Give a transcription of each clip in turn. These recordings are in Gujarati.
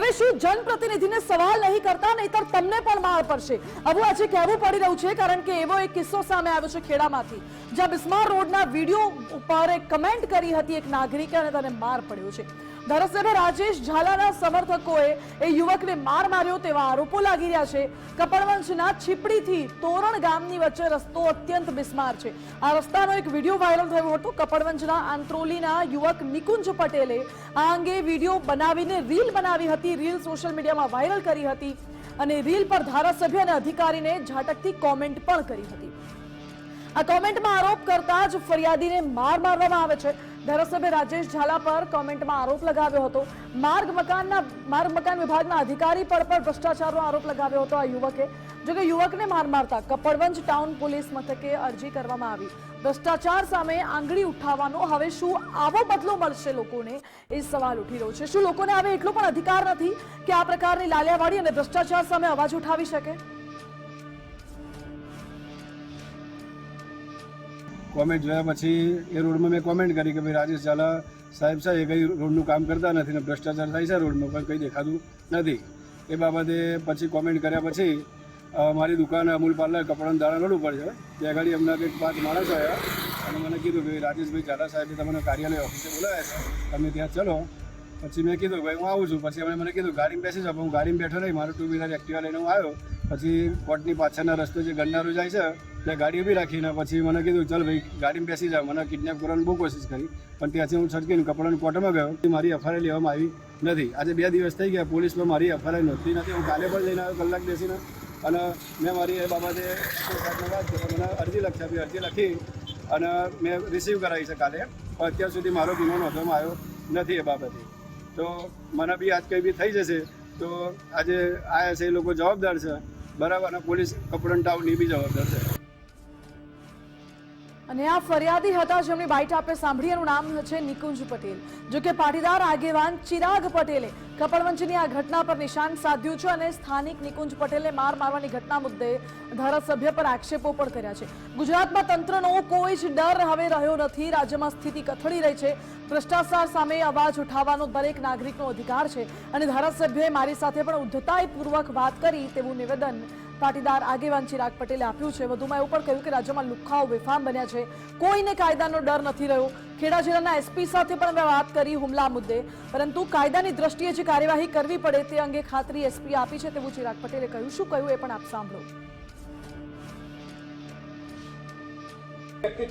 હવે શું જનપ્રતિનિધિને સવાલ નહીં કરતા, નહીતર તમને પણ માર પડશે? આવું આજે કહેવું પડી રહ્યું છે, કારણ કે એવો એક કિસ્સો સામે આવ્યો છે ખેડામાંથી, જ્યાં બિસ્માર રોડના વિડીયો ઉપર એક કમેન્ટ કરી હતી એક નાગરિકે અને તેને માર પડ્યો છે. ધારાસભ્ય રાજેશ ઝાલાના સમર્થકોએ એ યુવકને માર માર્યો તેવા આરોપો લાગી રહ્યા છે. કપડવંજના છીપડીથી તોરણ ગામની વચ્ચે રસ્તો અત્યંત બિસ્માર છે. આ રસ્તાનો એક વિડીયો વાયરલ થયો હતો. કપડવંજના આંત્રોલીના યુવક નિકુંજ પટેલે આ અંગે વિડીયો બનાવીને રીલ બનાવી હતી. રીલ સોશિયલ મીડિયામાં વાયરલ કરી હતી અને રીલ પર ધારાસભ્ય અને અધિકારીને ઝાટકથી કોમેન્ટ પણ કરી હતી. આ કોમેન્ટમાં આરોપ કરતા જ ફરિયાદીને માર મારવામાં આવે છે. ધારાસભ્ય રાજેશ ઝાલા પર કોમેન્ટમાં આરોપ લગાવ્યો હતો. માર્ગ મકાન વિભાગના અધિકારી પર પણ ભ્રષ્ટાચારનો આરોપ લગાવ્યો હતો આ યુવકે. જોકે યુવકને માર મારતા કપડવંજ ટાઉન પોલીસ મથકે અરજી કરવામાં આવી. ભ્રષ્ટાચાર સામે આંગળી ઉઠાવવાનો હવે શું આવો બદલો મળશે લોકોને, એ સવાલ ઉઠી રહ્યો છે. શું લોકોને હવે એટલો પણ અધિકાર નથી કે આ પ્રકારની લાલિયાવાડી અને ભ્રષ્ટાચાર સામે અવાજ ઉઠાવી શકે? કોમેન્ટ જોયા પછી એ રોડમાં મેં કોમેન્ટ કરી કે ભાઈ રાજેશ ઝાલા સાહેબ છે એ કંઈ રોડનું કામ કરતા નથી ને ભ્રષ્ટાચાર થાય છે રોડમાં, પણ કંઈ દેખાતું નથી. એ બાબતે પછી કોમેન્ટ કર્યા પછી મારી દુકાન અમૂલ પાર્લર કપડાં દાણા રોડ ઉપર છે, ત્યાં આગળ એમના કંઈક 5 માણસો આવ્યા અને મને કીધું કે રાજેશભાઈ ઝાલા સાહેબે તમને કાર્યાલય ઓફિસે બોલાવ્યા છે, તમે ત્યાં ચલો. પછી મેં કીધું ભાઈ હું આવું છું. પછી એમણે મને કીધું ગાડીમાં બેસી જાઓ. હું ગાડીમાં બેઠો નહીં, મારું 2 વ્હીલર એક્ટિવા લઈને હું આવ્યો. પછી કોર્ટની પાછળના રસ્તે જે ગન્નારું જાય છે ત્યાં ગાડી ઊભી રાખીને પછી મને કીધું ચાલ ભાઈ ગાડીમાં બેસી જાઓ. મને કિડનેપ કરવાની બહુ કોશિશ કરી, પણ ત્યાંથી હું છટકીને કપડાની કોર્ટમાં ગયો. મારી એફઆઈઆર લેવામાં આવી નથી. આજે 2 દિવસ થઈ ગયા, પોલીસમાં મારી એફઆઈઆર નહોતી નથી. હું કાલે પણ લઈને આવ્યો કલાક બેસીને, અને મેં મારી એ બાબતે વાત કરી, મને અરજી લખી આપી. અરજી લખી અને મેં રિસીવ કરાવી છે કાલે, પણ અત્યાર સુધી મારો ગુનો નોંધવામાં આવ્યો નથી એ બાબતે. તો મને બી આજ કંઈ બી થઈ જશે તો આજે આવ્યા છે એ લોકો જવાબદાર છે, બરાબર, અને પોલીસ કપડન ટાઉનની બી જવાબદાર છે. અને આ ફરિયાદી હતા જેમની બાઇટ આપણે સાંભળી, એનું નામ છે નિકુંજ પટેલ. જો કે પાટીદાર આગેવાન ચિરાગ પટેલે કપડવંજની આ ઘટના પર નિશાન સાધ્યું છે અને સ્થાનિક નિકુંજ પટેલે માર મારવાની ઘટના મુદ્દે ધારાસભ્ય પર આક્ષેપો પણ કર્યા છે. ગુજરાતમાં તંત્રનો કોઈ જ ડર હવે રહ્યો નથી. રાજ્યમાં સ્થિતિ કથળી રહી છે. ભ્રષ્ટાચાર સામે અવાજ ઉઠાવવાનો દરેક નાગરિકનો અધિકાર છે અને ધારાસભ્યએ મારી સાથે પણ ઉદ્ધતાઈપૂર્વક વાત કરી તેવું નિવેદન પાટીદાર આગેવાન ચિરાગ પટેલે આપ્યું છે. વધુમાં એવું પણ કહ્યું કે રાજ્યમાં લુખ્ખાઓ બેફામ બન્યા છે, કોઈને કાયદાનો ડર નથી રહ્યો. ખેડા જિલ્લાના એસપી સાથે પણ વાત કરી હુમલા મુદ્દે, પરંતુ કાયદાની દ્રષ્ટિએ જે કાર્યવાહી કરવી પડે તે અંગે ખાતરી એસપી આપી છે તેવું ચિરાગ પટેલે કહ્યું. શું કહ્યું એ પણ આપ સાંભળો.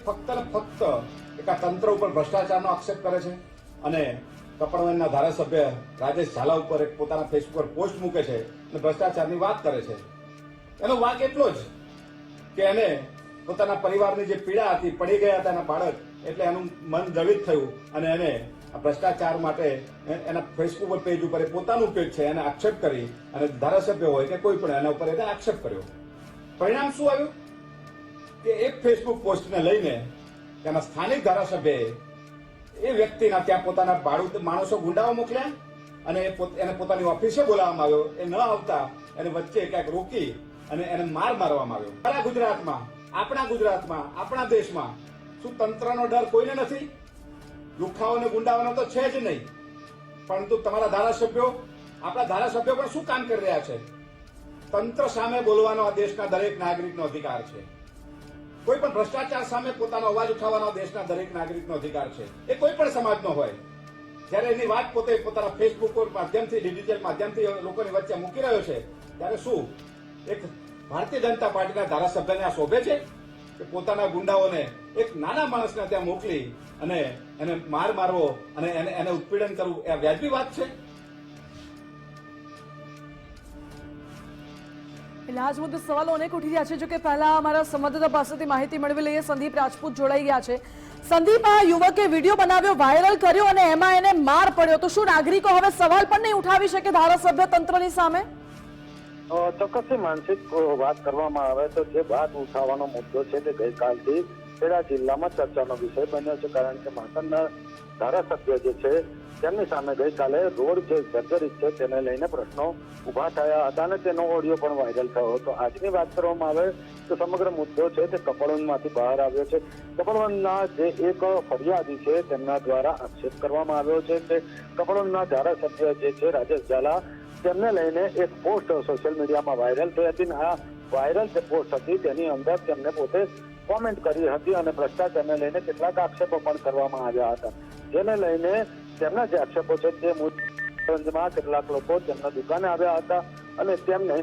ફક્ત ને ફક્ત એક આ તંત્ર ઉપર ભ્રષ્ટાચારનો આક્ષેપ કરે છે અને કપડવંજના ધારાસભ્ય રાજેશ ઝાલા ઉપર એક પોતાના ફેસબુક પર પોસ્ટ મૂકે છે અને ભ્રષ્ટાચારની વાત કરે છે. એનો વાંક એટલો જ કે એને પોતાના પરિવારની જે પીડા હતી, પડી ગયા હતા એના બાળક, એટલે એનું મન દ્રવિત થયું અને એને આ ભ્રષ્ટાચાર માટે એના ફેસબુક પેજ ઉપર પોતાનું પેજ છે એને આક્ષેપ કરી અને ધારાસભ્ય હોય કે કોઈ પણ એના ઉપર એને આક્ષેપ કર્યો. પરિણામ શું આવ્યું કે એક ફેસબુક પોસ્ટને લઈને તેના સ્થાનિક ધારાસભ્યએ એ વ્યક્તિના ત્યાં પોતાના ભાડું માણસો ગુંડાઓ મોકલ્યા અને એને પોતાની ઓફિસે બોલાવવામાં આવ્યો. એ ન આવતા એને વચ્ચે ક્યાંક રોકી અને એને માર મારવામાં આવ્યો. આપણા ગુજરાતમાં, આપણા દેશમાં શું તંત્રનો ડર કોઈને નથી? લુખ્ખાઓને ગુંડાઓનો તો છે જ નહીં, પરંતુ તમારા ધારાસભ્યો, આપણા ધારાસભ્યો પણ શું કામ કરી રહ્યા છે? તંત્ર સામે બોલવાનો આ દેશના દરેક નાગરિકનો અધિકાર છે. કોઈ પણ ભ્રષ્ટાચાર સામે પોતાનો અવાજ ઉઠાવવાનો દેશના દરેક નાગરિકનો અધિકાર છે, એ કોઈ પણ સમાજનો હોય. જ્યારે એની વાત પોતે પોતાના ફેસબુક માધ્યમથી, ડિજિટલ માધ્યમથી લોકોની વચ્ચે મૂકી રહ્યો છે, ત્યારે શું એક ભારતીય જનતા પાર્ટીના ધારાસભ્યને આ શોભે છે કે પોતાના ગુંડાઓને એક નાના માણસને ત્યાં મોકલી અને એને માર મારવો અને એને ઉત્પીડન કરવું એ વ્યાજબી વાત છે? એટલે આજ મુદ્દે સવાલો અનેક ઉઠી રહ્યા છે. જો કે પહેલા અમારા સંવાદદાતા પાસેથી માહિતી મેળવી લઈએ. સંદીપ રાજપૂત જોડાઈ ગયા છે. સંદીપ, આ યુવકે વિડીયો બનાવ્યો, વાયરલ કર્યો અને એમાં એને માર પડ્યો, તો શું નાગરિકો હવે સવાલ પણ નહીં ઉઠાવી શકે ધારાસભ્ય તંત્રની સામે? ચોક્કસથી માનસિક વાત કરવામાં આવે તો જે વાત ઉઠાવવાનો મુદ્દો છે તે ગઈકાલથી ખેડા જિલ્લામાં ચર્ચાનો વિષય બન્યો છે. કારણ કે મહત્વના ધારાસભ્ય જે છે તેમની સામે ગઈકાલે રોડ જે જર્જરિત છે તેને લઈને પ્રશ્નો ઉભા થયા હતા અને તેનો ઓડિયો પણ વાયરલ થયો હતો. આજની વાત કરવામાં આવે તો સમગ્ર મુદ્દો છે તે કપડવંજમાંથી બહાર આવ્યો છે. કપડવંજના જે એક ફરિયાદી છે તેમના દ્વારા આક્ષેપ કરવામાં આવ્યો છે કે કપડવંજના ધારાસભ્ય જે છે રાજેશ ઝાલા તેમને લઈને એક પોસ્ટ સોશિયલ મીડિયામાં વાયરલ થઈ હતી. આ વાયરલ જે પોસ્ટ હતી તેની અંદર તેમને પોતે કોમેન્ટ કરી હતી અને ભ્રષ્ટાચારને લઈને કેટલાક આક્ષેપો પણ કરવામાં આવ્યા હતા, જેને લઈને તેમના જે આક્ષેપો છે તે મુજબમાં કેટલાક લોકો તેમના દુકાને આવ્યા હતા અને તેમને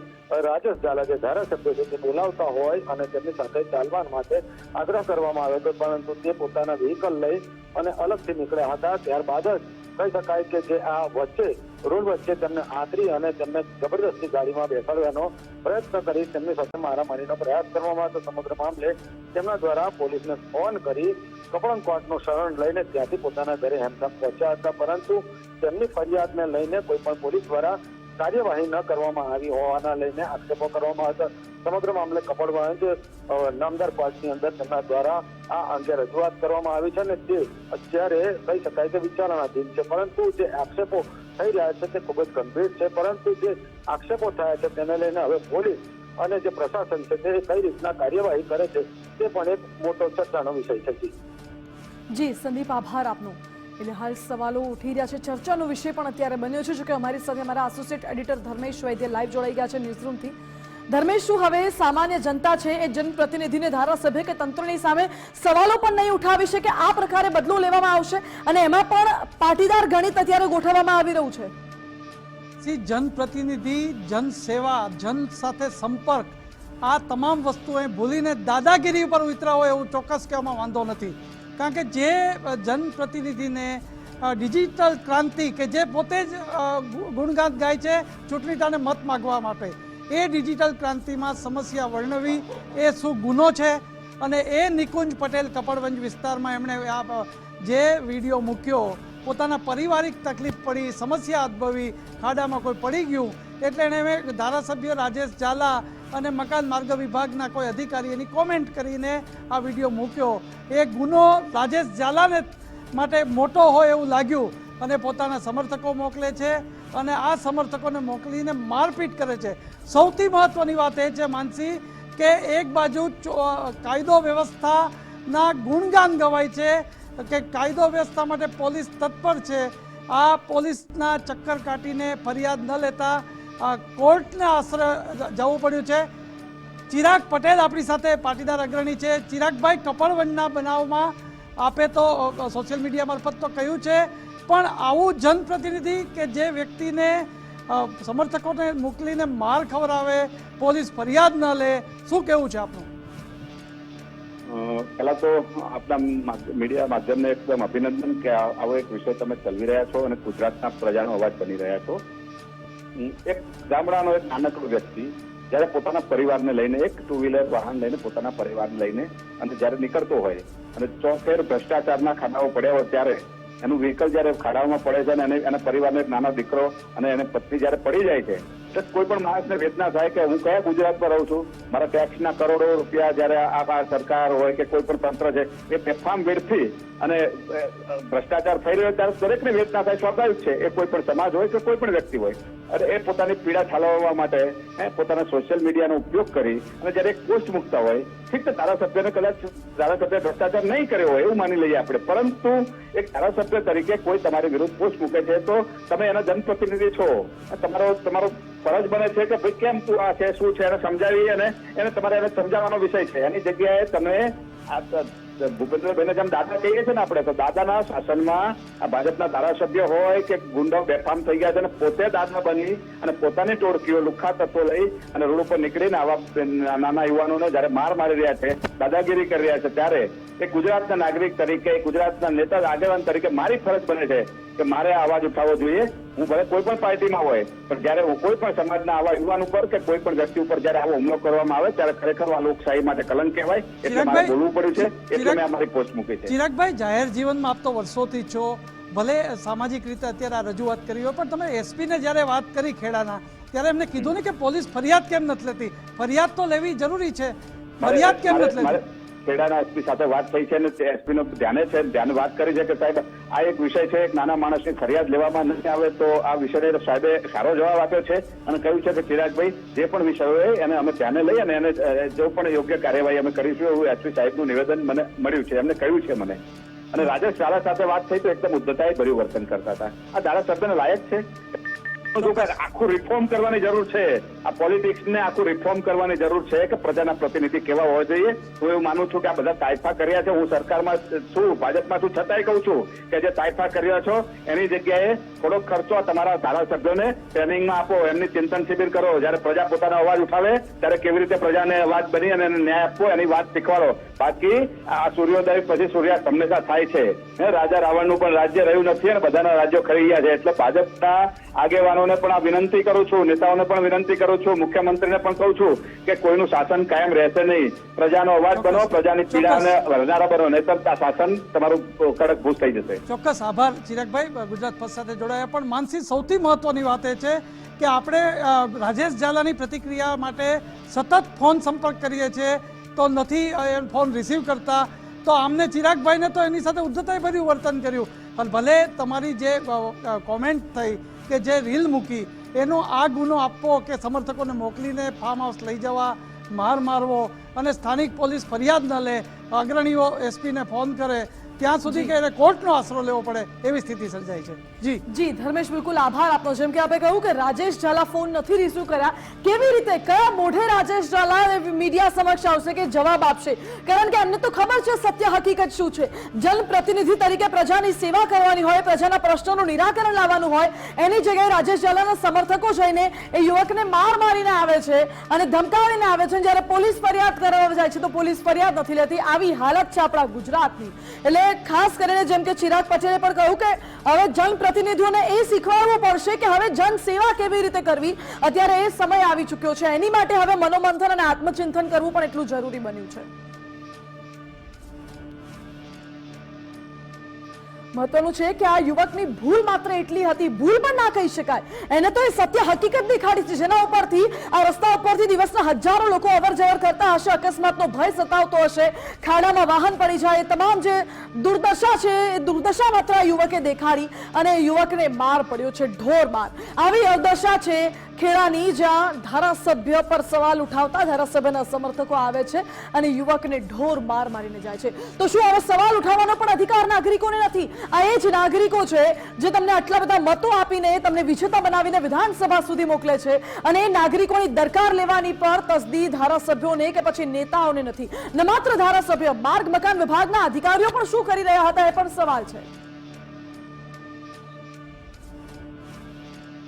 રાજેશ ઝાલા જે ધારાસભ્ય છે તે બોલાવતા હોય અને તેમની સાથે ચાલવા માટે આગ્રહ કરવામાં આવ્યો હતો, પરંતુ તે પોતાના વ્હીકલ લઈ અને અલગથી નીકળ્યા હતા. ત્યારબાદ જ કહી શકાય કે જે આ વચ્ચે રોડ વચ્ચે તેમને આંતરી અને તેમને જબરદસ્તી ગાડીમાં બેસાડવાનો પ્રયત્ન કરી તેમની સાથે મારામારીનો પ્રયાસ કરવામાં આવ્યો. સમગ્ર મામલે તેમના દ્વારા પોલીસને ફોન કરી કપડણ કોર્ટનું શરણ લઈને ત્યાંથી પોતાના ઘરે હેમખેમ પહોંચ્યા હતા, પરંતુ તેમની ફરિયાદને લઈને કોઈ પણ પોલીસ દ્વારા કાર્યવાહી ન કરવામાં આવી હોવાના લઈને આક્ષેપો કરવામાં આવ્યા હતા. સમગ્ર મામલે કપડવંજ નામદાર કોર્ટની અંદર તેમના દ્વારા આ અંગે રજૂઆત કરવામાં આવી છે અને તે અત્યારે કહી શકાય કે વિચારણાધીન છે, પરંતુ જે આક્ષેપો થઈ રહ્યા છે તે ખૂબ જ ગંભીર છે. પરંતુ જે આક્ષેપો થયા છે તેને લઈને હવે પોલીસ અને જે પ્રશાસન છે તે કઈ રીતના કાર્યવાહી કરે છે તે પણ એક મોટો ચર્ચાનો વિષય છે. જી સંદીપ, આભાર આપનો. એટલે હાલ સવાલો ઉઠી રહ્યા છે, ચર્ચાનો વિષય પણ અત્યારે બન્યો છે. જો કે અમારી સાથે અમારા એસોસિએટ એડિટર ધર્મેશ વૈદ્ય લાઈવ જોડાઈ ગયા છે ન્યૂઝરૂમથી. ધર્મેશ, શું હવે સામાન્ય જનતા છે એ જનપ્રતિનિધિને, ધારાસભ્ય કે તંત્રની સામે સવાલો પણ નહીં ઉઠાવી શકે? આ પ્રકારે બદલો લેવામાં આવશે અને એમાં પણ પાટીદાર ગણિત અત્યારે ગોઠવવામાં આવી રહ્યું છે. જનપ્રતિનિધિ, જનસેવા, જન સાથે સંપર્ક, આ તમામ વસ્તુઓ ભૂલીને દાદાગીરી ઉપર ઉતરા હોય એવું ચોક્કસ કહેવામાં વાંધો નથી. કારણ કે જે જનપ્રતિનિધિને ડિજિટલ ક્રાંતિ કે જે પોતે જ ગુણગાન ગાય છે ચૂંટણી ટાણે મત માગવા માટે, એ ડિજિટલ ક્રાંતિમાં સમસ્યા વર્ણવી એ શું ગુનો છે? અને એ નિકુંજ પટેલ કપડવંજ વિસ્તારમાં એમણે જે વિડીયો મૂક્યો, પોતાના પારિવારિક તકલીફ પડી, સમસ્યા ઉદ્ભવી, ખાડામાં કોઈ પડી ગયું એટલે એણે ધારાસભ્ય રાજેશ ઝાલા અને મકાન માર્ગ વિભાગના કોઈ અધિકારી એની કોમેન્ટ કરીને આ વિડીયો મૂક્યો. એ ગુનો રાજેશ ઝાલાને માટે મોટો હોય એવું લાગ્યું અને પોતાના સમર્થકો મોકલે છે અને આ સમર્થકોને મોકલીને મારપીટ કરે છે. સૌથી મહત્વની વાત એ છે માનસી કે એક બાજુ કાયદો વ્યવસ્થાના ગુણગાન ગવાય છે કે કાયદો વ્યવસ્થા માટે પોલીસ તત્પર છે. આ પોલીસના ચક્કર કાઢીને ફરિયાદ ન લેતા કોર્ટને આશરે જવું પડ્યું છે. ચિરાગ પટેલ આપણી સાથે પાટીદાર અગ્રણી છે. ચિરાગભાઈ, કપડવંજના બનાવમાં આપે તો સોશિયલ મીડિયા મારફત તો કહ્યું છે, પણ આવું જનપ્રતિનિધિ કે જે વ્યક્તિને સમર્થકોને મોકલીને માર ખવડાવે, પોલીસ ફરિયાદ ન લે, શું કહેવું છે આપનું? પહેલા તો આપણા મીડિયા માધ્યમને એકદમ અભિનંદન કે આવો એક વિષય તમે ચલાવી રહ્યા છો અને ગુજરાતના પ્રજાનો અવાજ બની રહ્યા છો. એક ગામડાનો એક નાનકડો વ્યક્તિ જ્યારે પોતાના પરિવારને લઈને એક ટુ વ્હીલર વાહન લઈને પોતાના પરિવારને લઈને અને જ્યારે નીકળતો હોય અને ચોફેર ભ્રષ્ટાચારના ખાડાઓ પડ્યા હોય ત્યારે એનું વ્હીકલ જ્યારે ખાડાઓમાં પડે છે અને એના પરિવારનો એક નાનો દીકરો અને એને પત્ની જ્યારે પડી જાય છે તો કોઈ પણ માણસને વેદના થાય કે હું કયા ગુજરાતમાં રહું છું, મારા ટેક્સના કરોડો રૂપિયા જ્યારે આ સરકાર હોય કે કોઈ પણ તંત્ર છે એ બેફામ વેડફી અને ભ્રષ્ટાચાર થઈ રહ્યો ત્યારે દરેકને વેદના થાય, સ્વાભાવિક છે. એ કોઈ પણ સમાજ હોય કે કોઈ પણ વ્યક્તિ હોય અને એ પોતાની પીડા ઠાલવવા માટે પોતાના સોશિયલ મીડિયાનો ઉપયોગ કરી અને જ્યારે એક પોસ્ટ મૂકતા હોય, ઠીક છે ધારાસભ્યને કદાચ ધારાસભ્ય ભ્રષ્ટાચાર નહીં કર્યો હોય એવું માની લઈએ આપણે, પરંતુ એક ધારાસભ્ય તરીકે કોઈ તમારી વિરુદ્ધ પોસ્ટ મૂકે છે તો તમે એના જનપ્રતિનિધિ છો, તમારો ફરજ બને છે કે ભાઈ કેમ તું આ છે શું છે એને સમજાવી અને એને તમારે એને સમજાવવાનો વિષય છે. એની જગ્યાએ તમે ભૂપેન્દ્રભાઈને જેમ દાદા કહીએ છીએ ને આપણે, તો દાદાના શાસનમાં આ ભાજપના ધારાસભ્ય હોય કે ગુંડાઓ બેફામ થઈ ગયા છે અને પોતે દાદા બની અને પોતાની ટોળકીઓ લુખ્ખા તત્વો લઈ અને રોડ ઉપર નીકળીને આવા નાના યુવાનોને જયારે માર મારી રહ્યા છે, દાદાગીરી કરી રહ્યા છે, ત્યારે એ ગુજરાતના નાગરિક તરીકે, ગુજરાતના નેતા આગેવાન તરીકે મારી ફરજ બને છે કે મારે અવાજ ઉઠાવવો જોઈએ. હું ભલે કોઈ પણ પાર્ટીમાં હોય પણ જયારે હું કોઈ પણ સમાજના આવા યુવાન ઉપર કે કોઈ પણ વ્યક્તિ ઉપર જયારે આવો હુમલો કરવામાં આવે ત્યારે ખરેખર આ લોકશાહી માટે કલંક કહેવાય. એટલે મારે બોલવું પડ્યું છે, એટલે મેં અમારી પોસ્ટ મૂકી છે. ચિરાગભાઈ, જાહેર જીવનમાં આપ તો વર્ષોથી છો, ભલે સામાજિક રીતે અત્યારે આ રજૂઆત કરી હોય, પણ તમે એસપીને જ્યારે વાત કરી ખેડાના ત્યારે એમને કીધું ને કે પોલીસ ફરિયાદ કેમ નથી લેતી? ફરિયાદ તો લેવી જરૂરી છે, ફરિયાદ કેમ નથી લેતી? ખેડાના એસપી સાથે વાત થઈ છે અને એસપી નો ધ્યાને વાત કરી છે કે સાહેબ આ એક વિષય છે, એક નાના માણસની ફરિયાદ લેવામાં નહીં આવે તો આ વિષયને સાહેબે સારો જવાબ આપ્યો છે અને કહ્યું છે કે ચિરાગભાઈ જે પણ વિષય હોય એને અમે ધ્યાને લઈ અને એને જો પણ યોગ્ય કાર્યવાહી અમે કરીશું એવું એસપી સાહેબનું નિવેદન મને મળ્યું છે, એમને કહ્યું છે મને. અને રાજેશ ઝાલા સાથે વાત થઈ તો એકદમ ઉદ્ધતાએ ભર્યું વર્તન કરતા હતા. આ ધારાસભ્યને લાયક છે? જો કે આખું રિફોર્મ કરવાની જરૂર છે, આ પોલિટિક્સ ને આખું રિફોર્મ કરવાની જરૂર છે કે પ્રજાના પ્રતિનિધિ કેવા હોવા જોઈએ. હું એવું માનું છું કે આ બધા તાઇફા કર્યા છે, હું સરકારમાં છું, ભાજપમાં છું, છતાંય કહું છું કે જે તાઇફા કર્યા છો એની જગ્યાએ થોડોક ખર્ચો તમારા ધારાસભ્યોને ટ્રેનિંગમાં આપો, એમની ચિંતન શિબિર કરો. જયારે પ્રજા પોતાનો અવાજ ઉઠાવે ત્યારે કેવી રીતે પ્રજાને અવાજ બની અને એને ન્યાય આપવો એની વાત શીખવાડો. બાકી આ સૂર્યોદય પછી સૂર્યાસ્ત હંમેશા થાય છે. રાજા રાવણનું પણ રાજ્ય રહ્યું નથી અને બધાના રાજ્યો ખરી ગયા છે. એટલે ભાજપના આગેવાનોને પણ આ વિનંતી કરું છું, નેતાઓને પણ વિનંતી કરું છું, મુખ્યમંત્રીને પણ કહું છું કે કોઈનું શાસન કાયમ રહેશે નહીં. પ્રજાનો અવાજ બનો, પ્રજાની પીડાને વરનારા બનો, નહીતર આ શાસન તમારું કડક ભૂસ થઈ જશે. ચોક્કસ આભાર ચિરાગભાઈ ગુજરાત ફર્સ્ટ સાથે જોડાયા. પણ માનસી, સૌથી મહત્વની વાત એ છે કે આપણે રાજેશ ઝાલાની પ્રતિક્રિયા માટે સતત ફોન સંપર્ક કરીએ છીએ તો નથી ફોન રિસીવ કરતા. તો આમને ચિરાગભાઈને તો એની સાથે ઉદ્ધતાઈભર્યું વર્તન કર્યું. પણ ભલે તમારી જે કોમેન્ટ થઈ કે જે રીલ મૂકી એનો આ ગુનો આપવો કે સમર્થકોને મોકલીને ફાર્મ હાઉસ લઈ જવા, માર મારવો અને સ્થાનિક પોલીસ ફરિયાદ ન લે, અગ્રણીઓ એસપીને ફોન કરે ત્યાં સુધી કે એને કોર્ટનો આશરો લેવો પડે એવી સ્થિતિ સર્જાઈ છે. જી ધર્મેશ, બિલકુલ આભાર આપનો. જેમ કે આપણે કહ્યું કે રાજેશ ઝાલા ફોન નથી રિસીવ કર્યા, કેવી રીતે કયા મોઢે રાજેશ ઝાલા મીડિયા સમક્ષ આવશે કે જવાબ આપશે? કારણ કે એમને તો ખબર છે સત્ય હકીકત શું છે. જનપ્રતિનિધિ તરીકે પ્રજાની સેવા કરવાની હોય, પ્રજાના પ્રશ્નોનું નિરાકરણ લાવવાનું હોય, એની જગ્યાએ રાજેશ ઝાલાના સમર્થકો જઈને એ યુવકને માર મારીને આવે છે અને ધમકાવીને આવે છે. જ્યારે પોલીસ ફરિયાદ કરવા જાય છે તો પોલીસ ફરિયાદ નથી લેતી. આવી હાલત છે આપણા ગુજરાતની. એટલે ખાસ કરીને જેમ કે ચિરાગ પટેલે પણ કહ્યું કે હવે જનપ્રતિનિધિઓને એ શીખવાડવું પડશે કે હવે જન સેવા કેવી રીતે કરવી. અત્યારે એ સમય આવી ચૂક્યો છે. એની માટે હવે મનોમંથન અને આત્મચિંતન કરવું પણ એટલું જરૂરી બન્યું છે. મહત્વનું છે કે આ યુવકની ભૂલ માત્ર એટલી હતી, ભૂલ પણ ના કહી શકાય, એને તો એ સત્ય હકીકત દેખાડી છે જેના ઉપરથી આ રસ્તા ઉપરથી દિવસના હજારો લોકો અવર જવર કરતા હશે, અકસ્માતનો ભય સતાવતો હશે, ખાડામાં વાહન પડી જાય, તમામ જે દુર્દશા છે એ દુર્દશા માત્ર આ યુવકે દેખાડી અને યુવકને માર પડ્યો છે, ઢોર માર. આવી અવદશા છે ખેડાની, જ્યાં ધારાસભ્ય પર સવાલ ઉઠાવતા ધારાસભ્યના સમર્થકો આવે છે અને યુવકને ઢોર માર મારીને જાય છે. તો શું હવે સવાલ ઉઠાવવાનો પણ અધિકાર નાગરિકોને નથી? આ એ જ નાગરિકો છે જે તમને આટલા બધા મતો આપીને તમને વિજેતા બનાવીને વિધાનસભા સુધી મોકલે છે અને એ નાગરિકોની દરકાર લેવાની પર તસદી ધારાસભ્યોને કે પછી નેતાઓને નથી. ન માત્ર ધારાસભ્ય, માર્ગ મકાન વિભાગના અધિકારીઓ પણ શું કરી રહ્યા હતા એ પણ સવાલ છે.